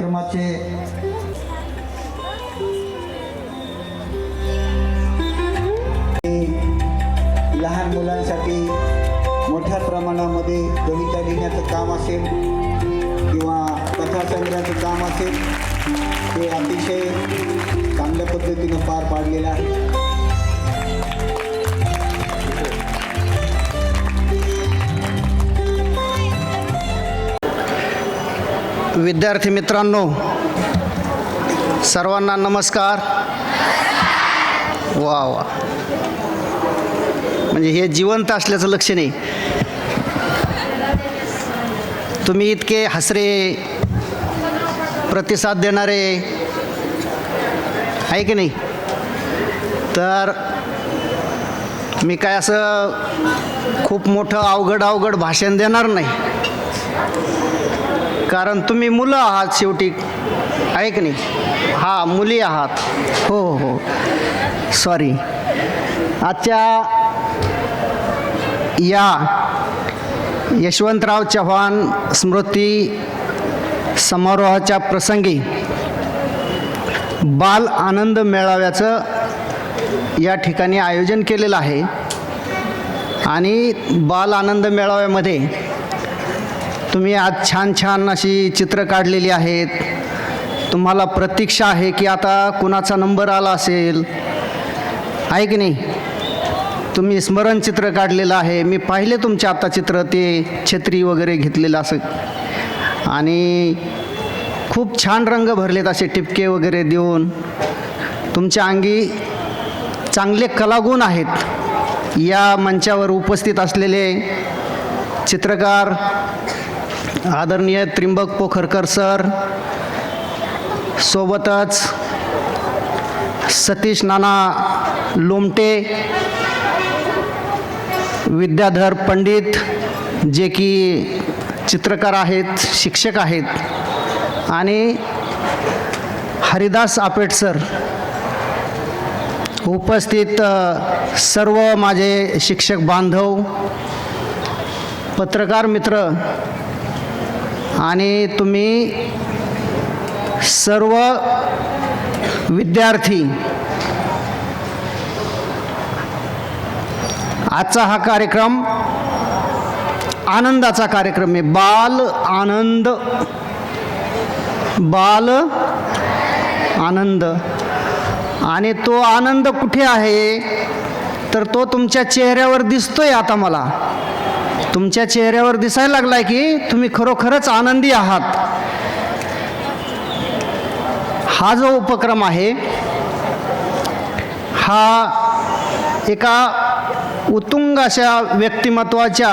कार्यक्रमाचे लहान मुलांसाठी मोठ्या प्रमाणामध्ये कविता लिहिण्याचं काम असेल किंवा कथा संग्रहाचं काम असेल ते अतिशय चांगल्या पद्धतीनं पार पाडलेलं आहे. विद्यार्थी मित्रांनो, सर्वांना नमस्कार. वा वा, म्हणजे हे जिवंत असल्याचं लक्षण आहे. तुम्ही इतके हसरे प्रतिसाद देणारे आहे की नाही, तर मी काय असं खूप मोठं अवघड भाषण देणार नाही, कारण तुम्ही मुलं आहात शेवटी, आहे की नाही. हां, मुली आहात. हो हो, सॉरी. आजच्या या यशवंतराव चव्हाण स्मृती समारोहाच्या प्रसंगी बाल आनंद मेळाव्याचं या ठिकाणी आयोजन केलेलं आहे. आणि बाल आनंद मेळाव्यामध्ये तुम्ही आज छान अशी चित्र काढलेली आहेत. तुम्हाला प्रतीक्षा आहे की आता कुणाचा नंबर आला असेल, आहे की नाही. तुम्ही स्मरणचित्र काढलेलं आहे. मी पाहिले तुमचे आता चित्र, ते छत्री वगैरे घेतलेलं असं, आणि खूप छान रंग भरलेत असे टिपके वगैरे देऊन. तुमच्या अंगी चांगले कलागुण आहेत. या मंचावर उपस्थित असलेले चित्रकार आदरणीय त्रिंबक पोखरकर सर, सोबतच सतीश नाना लोमटे, विद्याधर पंडित जे की चित्रकार आहेत, शिक्षक आहेत, आणि हरिदास आपेट सर, उपस्थित सर्व माझे शिक्षक बांधव, पत्रकार मित्र, आणि तुम्ही सर्व विद्यार्थी. आजचा हा कार्यक्रम आनंदाचा कार्यक्रम आहे. बाल आनंद. आणि तो आनंद कुठे आहे, तर तो तुमच्या चेहऱ्यावर दिसतोय. आता मला तुमच्या चेहऱ्यावर दिसायला लागलाय की तुम्ही खरोखरच आनंदी आहात. हा जो उपक्रम आहे हा एका उत्तुंग अशा व्यक्तिमत्वाच्या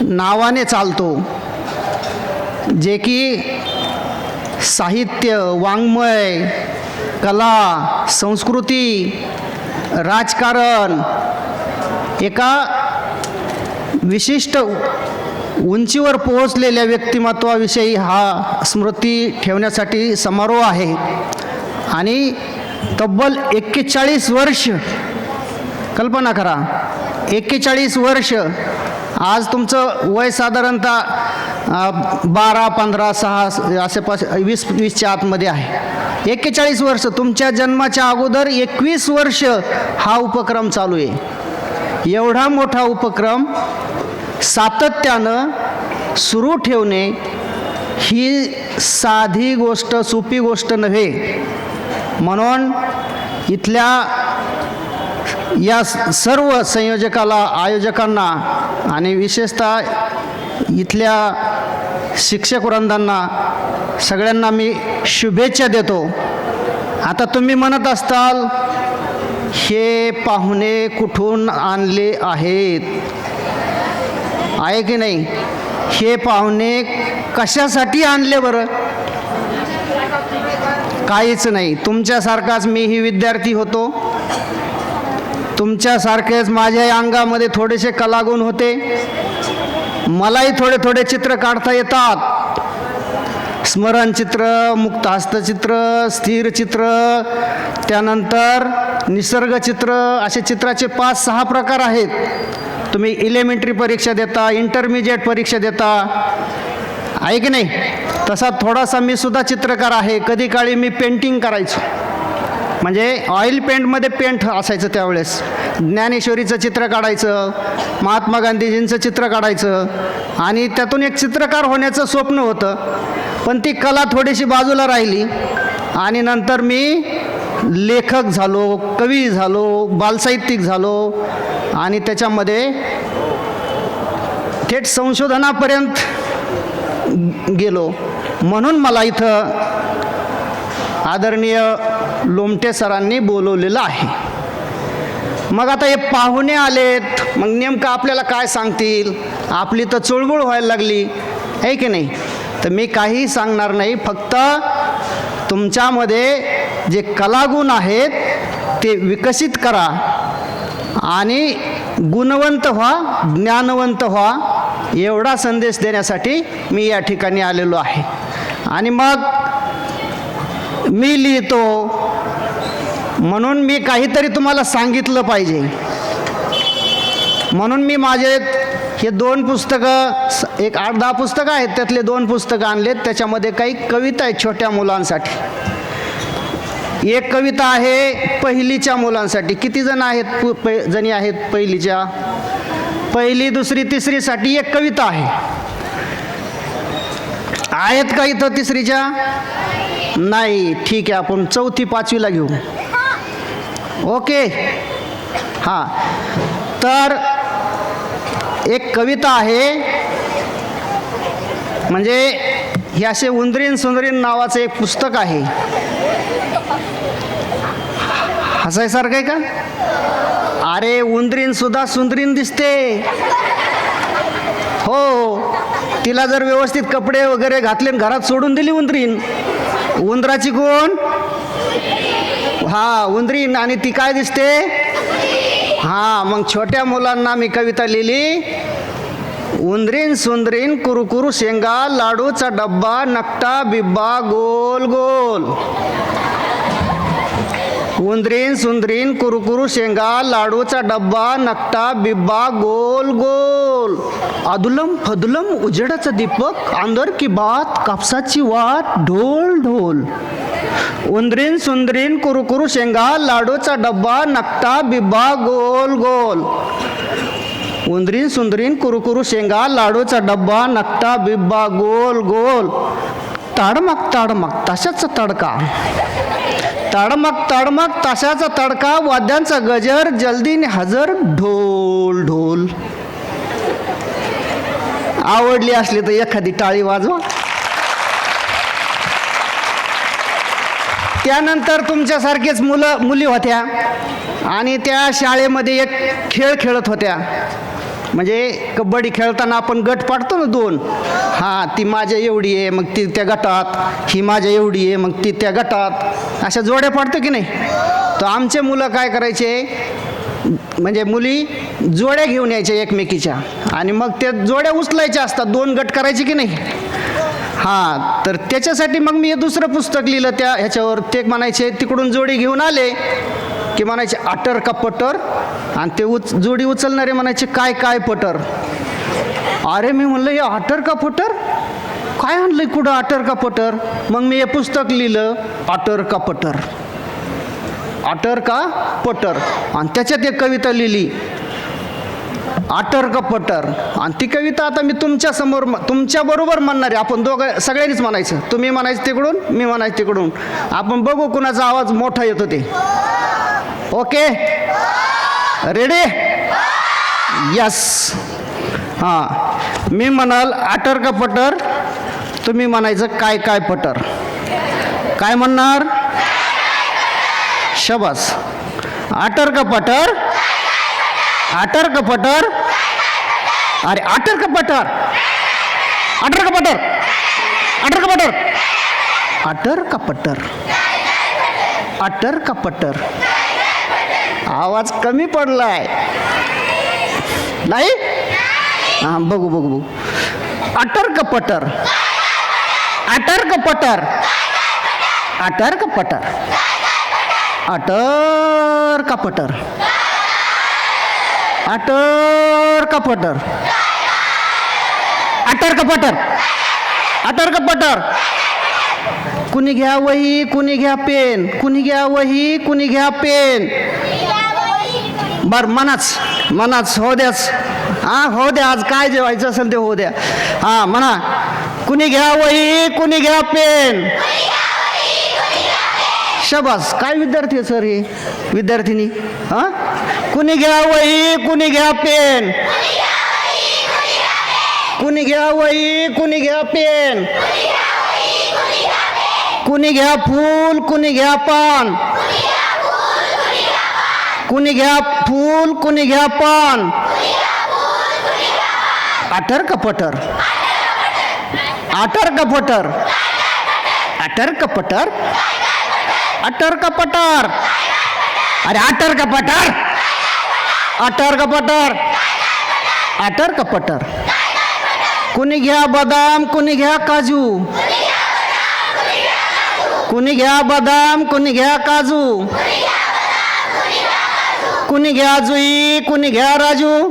नावाने चालतो, जे की साहित्य, वाङ्मय, कला, संस्कृती, राजकारण एका विशिष्ट उंचीवर पोहोचलेल्या व्यक्तिमत्वाविषयी हा स्मृती ठेवण्यासाठी समारोह आहे. आणि तब्बल 41 वर्ष, कल्पना करा, 41 वर्ष. आज तुमचं वय साधारणतः 12, 15, 6 असे 20च्या आतमध्ये आहे. 41 वर्ष, तुमच्या जन्माच्या अगोदर 21 वर्ष हा उपक्रम चालू आहे. एवढा मोठा उपक्रम सातत्यानं सुरू ठेवणे ही साधी गोष्ट, सोपी गोष्ट नव्हे. म्हणून इथल्या या सर्व संयोजकाला, आयोजकांना आणि विशेषतः इथल्या शिक्षक वृंदांना सगळ्यांना मी शुभेच्छा देतो. आता तुम्ही म्हणत असताल, हे पाहुणे कुठून आणले आहेत, आहे की नाही. हे पाहुणे कशासाठी आणले बरं? काहीच नाही. तुमच्यासारखाच मीही विद्यार्थी होतो. तुमच्यासारखेच माझ्या अंगामध्ये थोडेसे कलागुण होते. मलाही थोडे चित्र काढता येतात. स्मरणचित्र, मुक्तहस्तचित्र, स्थिर चित्र, त्यानंतर निसर्गचित्र, असे चित्राचे 5-6 प्रकार आहेत. तुम्ही इलेमेंटरी परीक्षा देता, इंटरमिजिएट परीक्षा देता, आहे की नाही? तसा थोडासा मी सुद्धा चित्रकार आहे. कधी काळी मी पेंटिंग करायचो, म्हणजे ऑइल पेंटमध्ये पेंट असायचं त्यावेळेस. ज्ञानेश्वरीचं चित्र काढायचं, महात्मा गांधीजींचं चित्र काढायचं, आणि त्यातून एक चित्रकार होण्याचं स्वप्न होतं. पण ती कला थोडीशी बाजूला राहिली आणि नंतर मी लेखक झालो, कवी झालो, बालसाहित्यिक झालो आणि त्याच्यामध्ये थेट संशोधनापर्यंत गेलो. म्हणून मला इथं आदरणीय लोमटे सरांनी बोलवलेलं आहे. मग आता हे पाहुणे आलेत, मग नेमकं आपल्याला काय सांगतील? आपली तर चुळबुळ व्हायला लागली आहे की नाही? तर मी काहीही सांगणार नाही. फक्त तुमच्यामध्ये जे कलागुण आहेत ते विकसित करा आणि गुणवंत व्हा, ज्ञानवंत व्हा, एवढा संदेश देण्यासाठी मी या ठिकाणी आलेलो आहे. आणि मग मी लिहितो म्हणून मी काहीतरी तुम्हाला सांगितलं पाहिजे. म्हणून मी माझे हे 2 पुस्तकं, एक 8-10 पुस्तकं आहेत, त्यातले 2 पुस्तकं आणलेत. त्याच्यामध्ये काही कविता आहेत छोट्या मुलांसाठी. एक कविता आहे पहिलीच्या मुलांसाठी. किती जण आहेत? जणी आहेत पहिलीच्या? पहिली, दुसरी, तिसरीसाठी एक कविता आहे. आहेत का इथं तिसरीच्या? नाही. ठीक आहे, आपण 4थी 5वीला घेऊ. ओके. हां, तर एक कविता आहे, म्हणजे हे असे उंदरीन सुंदरीन नावाचं एक पुस्तक आहे. हसायसारखं आहे का? अरे उंदरीन सुद्धा सुंदरीन दिसते. हो, तिला जर व्यवस्थित कपडे वगैरे घातले घरात सोडून दिली उंदरीन, उंदराची कोण? हा, उंदरीन. आणि ती काय दिसते? हां, मग छोट्या मुलांना मी कविता लिहिली. उंदरीन सुंदरीन कुरुकुरु शेंगा, लाडूचा डब्बा, नकटा बिब्बा गोल गोल. उंदरीन सुंदरीन कुरुकुरु शेंगा, लाडूचा डब्बा, नकटा बिब्बा गोल गोल. अदुलम फदुलम उजेडाचा दीपक, अंदर की बात कापसाची वाट, ढोल ढोल. उंदरीन सुंदरीन कुरुकुरु शेंगा, लाडूचा डब्बा, नकटा बिब्बा गोल गोल. उंदरीन सुंदरीन कुरुकुरु शेंगा, लाडूचा डब्बा, नकटा बिब्बा गोल गोल. ताडमक ताडमक ताशाचा तडका, ताडमक ताडमक ताशाचा तडका, वाद्यांचा गजर, जल्दीने हजर, ढोल ढोल. आवडली असली तर एखादी टाळी वाजवा. त्यानंतर तुमच्यासारखेच मुली होत्या आणि त्या शाळेमध्ये एक खेळ खेळत होत्या. म्हणजे कबड्डी खेळताना आपण गट पाडतो ना 2. हां, ती माझ्या एवढी आहे, मग ती त्या गटात, ही माझ्या एवढी आहे, मग ती त्या गटात, अशा जोड्या पाडतो की नाही? तर आमचे मुलं काय करायचे, म्हणजे मुली जोड्या घेऊन यायच्या एकमेकीच्या आणि मग त्या जोड्या उचलायच्या असतात. 2 गट करायचे की नाही? हां, तर त्याच्यासाठी मग मी हे दुसरं पुस्तक लिहिलं त्या ह्याच्यावर. ते म्हणायचे तिकडून जोडी घेऊन आले की म्हणायचे अटर का पटर, आणि ते जोडी उचलणारे म्हणायचे काय काय पटर. अरे मी म्हणलं हे अटर का पटर काय आणलं, कुठं अटर का पटर? मग मी हे पुस्तक लिहिलं अटर का पटर, अटर का पटर, आणि त्याच्यात एक कविता लिहिली अटर का पटर. आणि ती कविता आता मी तुमच्या बरोबर म्हणणार आहे. आपण दोघं सगळ्यांनीच म्हणायचं. तुम्ही म्हणायचं तिकडून, मी म्हणायचं तिकडून. आपण बघू कुणाचा आवाज मोठा येतो ते. Okay, ready? यस. हां, मी म्हणाल अटर का पटर, तुम्ही म्हणायचं काय काय पटर. काय म्हणणार? शबास. अटर का पटर, अटर का पटर. अरे अटर का पटर, अटर का पटर, अटर का पटर, अटर का पटर, अटर का पटर. आवाज कमी पडलाय नाही? हां, बघू बघू बघू. अटर का पटर, अटर का पटर, अटर का पटर, अटर का पटर, अटर का पटर, अटर का पटर, अटर का पटर. कुणी घ्या वही, कुणी घ्या पेन. कुणी घ्या वही, कुणी घ्या पेन. बर मनाच हो द्याच. हा हो द्या, आज काय जेवायचं असेल ते हो द्या. हा म्हणा, कुणी घ्या वही, कुणी घ्या पेन. शबास. काय विद्यार्थी सर हे, विद्यार्थिनी. हा, कुणी घ्या वही, कुणी घ्या पेन. कुणी घ्या वही, कुणी घ्या पेन. कुणी घ्या फूल, कुणी घ्या पान. कुणी घ्या फूल, कुणी घ्या पान. अटर का पटर. अटर का पटर. अटर का पटर. अटर का पटर. अरे अटर का पटर. अटर का पटर. अटर का पटर. कुणी घ्या बदाम, कुणी घ्या काजू. कुणी घ्या बदाम, कुणी घ्या काजू. कुणी घ्या जुई, कुणी घ्या राजू.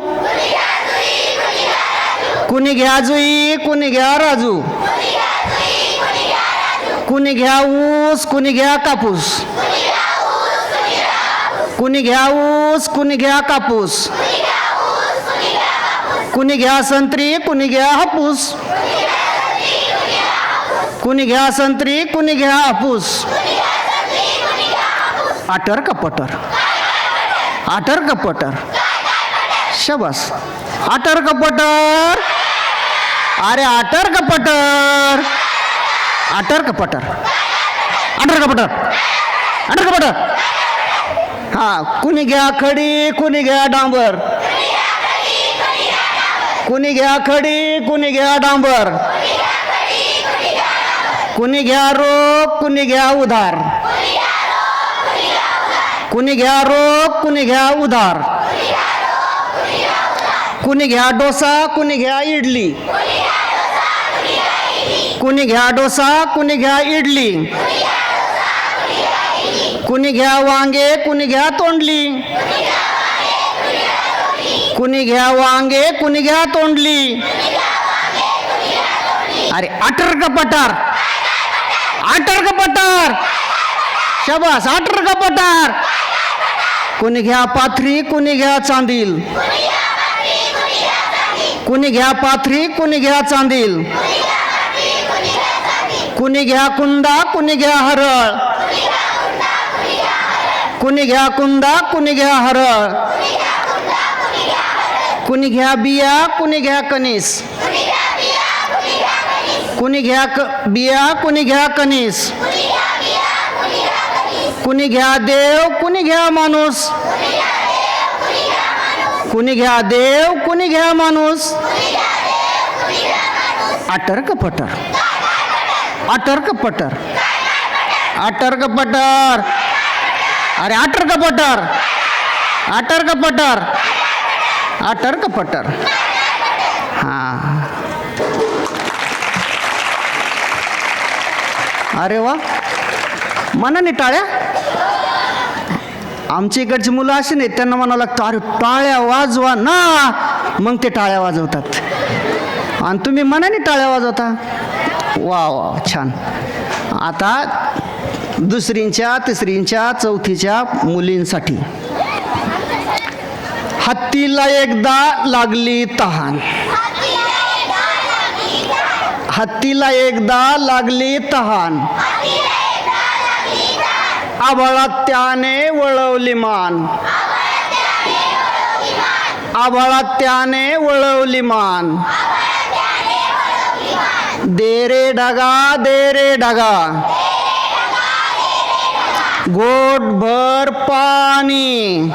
कुणी घ्या जुई, कुणी घ्या राजू. कुणी घ्या ऊस, कुणी घ्या कापूस. कुणी घ्या ऊस, कुणी घ्या कापूस. कुणी घ्या संत्री, कुणी घ्या हापूस. कुणी घ्या संत्री, कुणी घ्या हापूस. अटर का पटर. अटर का पटर. शबास. अटर का पटर. अरे अटर का पटर. अटर का पटर. अटर का पटर. अटर का पटर. हा, कुणी घ्या खडी, कुणी घ्या डांबर. कुणी घ्या खडी, कुणी घ्या डांबर. कुणी घ्या रोख, कुणी घ्या उधार. कुणी घ्या रोख, कुणी घ्या उधार. कुणी घ्या डोसा, कुणी घ्या इडली. कुणी घ्या डोसा, कुणी घ्या इडली. कुणी घ्या वांगे, कुणी घ्या तोंडली. कुणी घ्या वांगे, कुणी घ्या तोंडली. अरे अटर का पटार. अटर का पटार. शबास. अटर का पटार. कुणी घ्या पाथरी, कुणी घ्या चांदील. कुणी घ्या पाथरी, कुणी घ्या चांदील. कुणी घ्या कुंदा, कुणी घ्या हरळ. कुणी घ्या कुंदा, कुणी घ्या हरळ. कुणी घ्या बिया, कुणी घ्या कणीस. कुणी घ्या बिया, कुणी घ्या कणीस. कुणी घ्या देव, कुणी घ्या माणूस. कुणी घ्या देव, कुणी घ्या माणूस. अटर का पटर. अटर का पटर. अटर का पटर. अरे अटर का पटर. अटर का पटर. अटर का पटर. हाँ, अरे वा, मनाने टाळ्या. आमच्या इकडची मुलं अशी नाहीत, त्यांना म्हणावं लागतं अरे टाळ्या वाजवा ना, मग ते टाळ्या वाजवतात. आणि तुम्ही मनाने टाळ्या वाजवता. वा वा, छान. आता दुसरींच्या, तिसरींच्या, चौथीच्या मुलींसाठी. हत्तीला एकदा लागली तहान. हत्तीला एकदा लागली तहान. आभाळात त्याने वळवली मान. आभाळात त्याने वळवली मान. दे रे ढगा, दे रे ढगा, घोटभर पाणी.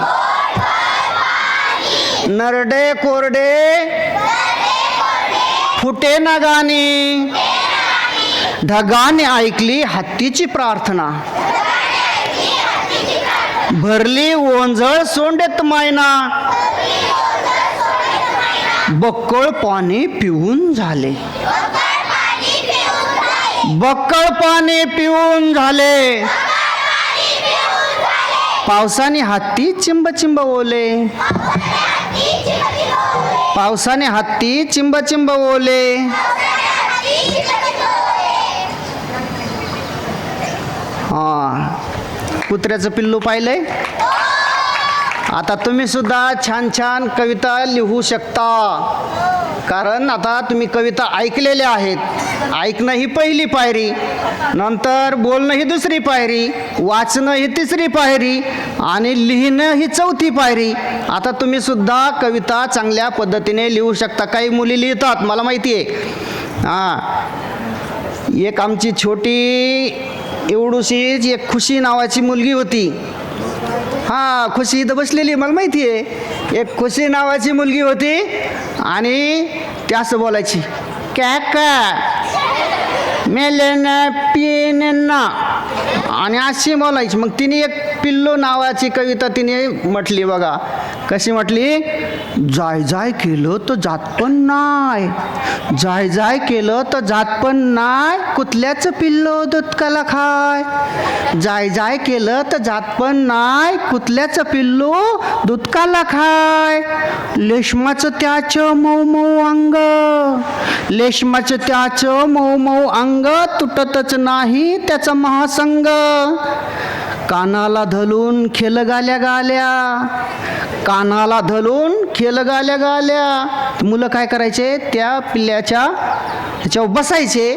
नरडे कोरडे फुटे ना गाणी. ढगाने ऐकली हत्तीची प्रार्थना. भरली ओंजळ सोंडेत मायना. बक्कळ पाणी पिऊन झाले. बक्कळ पाणी पिऊन झाले. पावसाने हत्ती चिंब चिंब ओले. पावसाने हत्ती चिंब चिंब ओले. कुत्र्याचं पिल्लू पाहिलंय. आता तुम्ही सुद्धा छान छान कविता लिहू शकता, कारण आता तुम्ही कविता ऐकलेल्या आहेत. ऐकणं ही पहिली पायरी, नंतर बोलणं ही दुसरी पायरी, वाचणं ही तिसरी पायरी आणि लिहिणं ही चौथी पायरी. आता तुम्ही सुद्धा कविता चांगल्या पद्धतीने लिहू शकता. काही मुली लिहितात, मला माहिती आहे. एक आमची छोटी एवढूशीच एक खुशी नावाची मुलगी होती. खुशी इथं बसलेली, मला माहिती आहे. एक खुशी नावाची मुलगी होती आणि ती असं बोलायची, कॅका मेले ना पिन ना, आणि अशी बोलायची. मग तिने एक पिल्लू नावाची कविता तिने म्हटली बघा. कशी म्हटली? जाय जाय केलं तर जात पण नाय, जाय जाय केलं तर जात पण नाय, कुठल्याचं पिल्लो दुधकाला खाय. जाय जाय केलं तर जात पण नाय, कुठल्याचं पिल्लो दुधकाला खाय. लेशमाचं त्याचं मऊ मऊ अंग, लेशमाचं त्याचं मऊ मऊ अंग, तुटतच नाही त्याचा महासंग. कानाला धरून खेल गाल्या गाल्या, कानाला धरून खेल गाल्या गाल्या. मुलं काय करायचे? त्या पिल्ल्याच्या ह्याच्यावर बसायचे,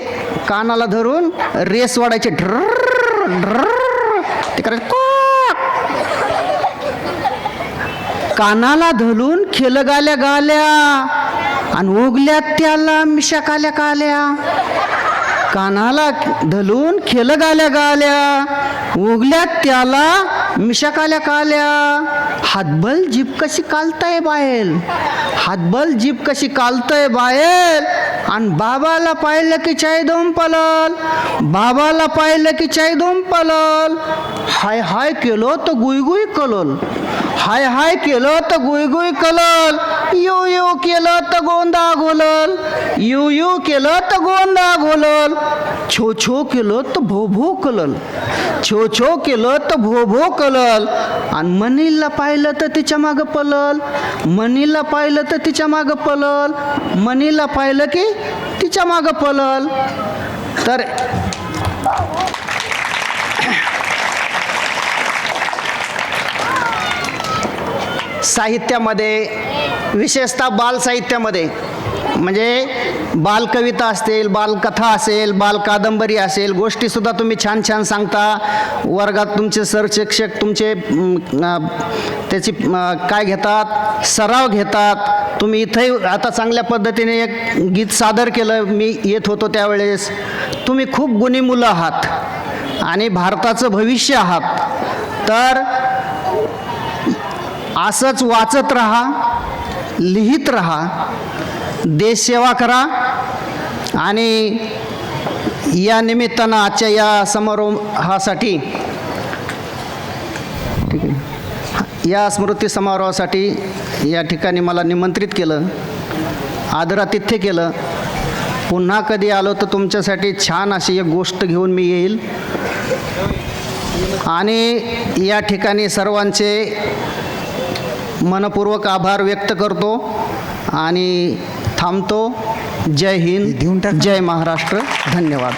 कानाला धरून रेस वाढायचे, ड्रर ड्रर, ते करायचे क्वाक. कानाला धरून खेल गाल्या गाल्या आणि उगल्यात त्याला मिशा काल्या काल्या. कानाला धरून खेल गाल्या गाल्या, उगल्यात त्याला मिशा काल्या काल्या. हातबल जीभ कशी कालताय बाहेर, हातबल जीभ कशी कालताय बाहेर. आणि बाबाला पाहिलं की चाय दोन पलल, बाबाला पाहिलं की चाय दोन पलल. हाय हाय केलं तर गुईगुई कलल, हाय हाय केलं तर गुईगुई कलल. यू यू केलं तर गोंदा घोलल, यू यू केलं तर गोंदा घोलल. छो छो केलं तर भो भो कलल, छो छो केलं तर भो भो कलल. आणि मनीला पाहिलं तर तिच्या मागं पलल, मनीला पाहिलं तर तिच्या मागं पलल, मनीला पाहिलं की तिच्या मागं पलल. तर साहित्यामध्ये, विशेषतः बाल साहित्यामध्ये, म्हणजे बालकविता असतील, बालकथा असेल, बालकादंबरी असेल, गोष्टीसुद्धा तुम्ही छान छान सांगता. वर्गात तुमचे सर शिक्षक तुमचे त्याची काय घेतात? सराव घेतात. तुम्ही इथंही आता चांगल्या पद्धतीने एक गीत सादर केलं, मी येत होतो त्यावेळेस. तुम्ही खूप गुणी मुलं आहात आणि भारताचं भविष्य आहात. तर असंच वाचत राहा, लिहित राहा, देशसेवा करा. आणि या निमित्तानं आजच्या या समारोहासाठी, ठीक आहे, या स्मृती समारोहासाठी या ठिकाणी मला निमंत्रित केलं, आदरातिथ्य केलं. पुन्हा कधी आलो तर तुमच्यासाठी छान अशी एक गोष्ट घेऊन मी येईल. आणि या ठिकाणी सर्वांचे मनपूर्वक आभार व्यक्त करतो आणि थांबतो. जय हिंद, जय महाराष्ट्र. धन्यवाद.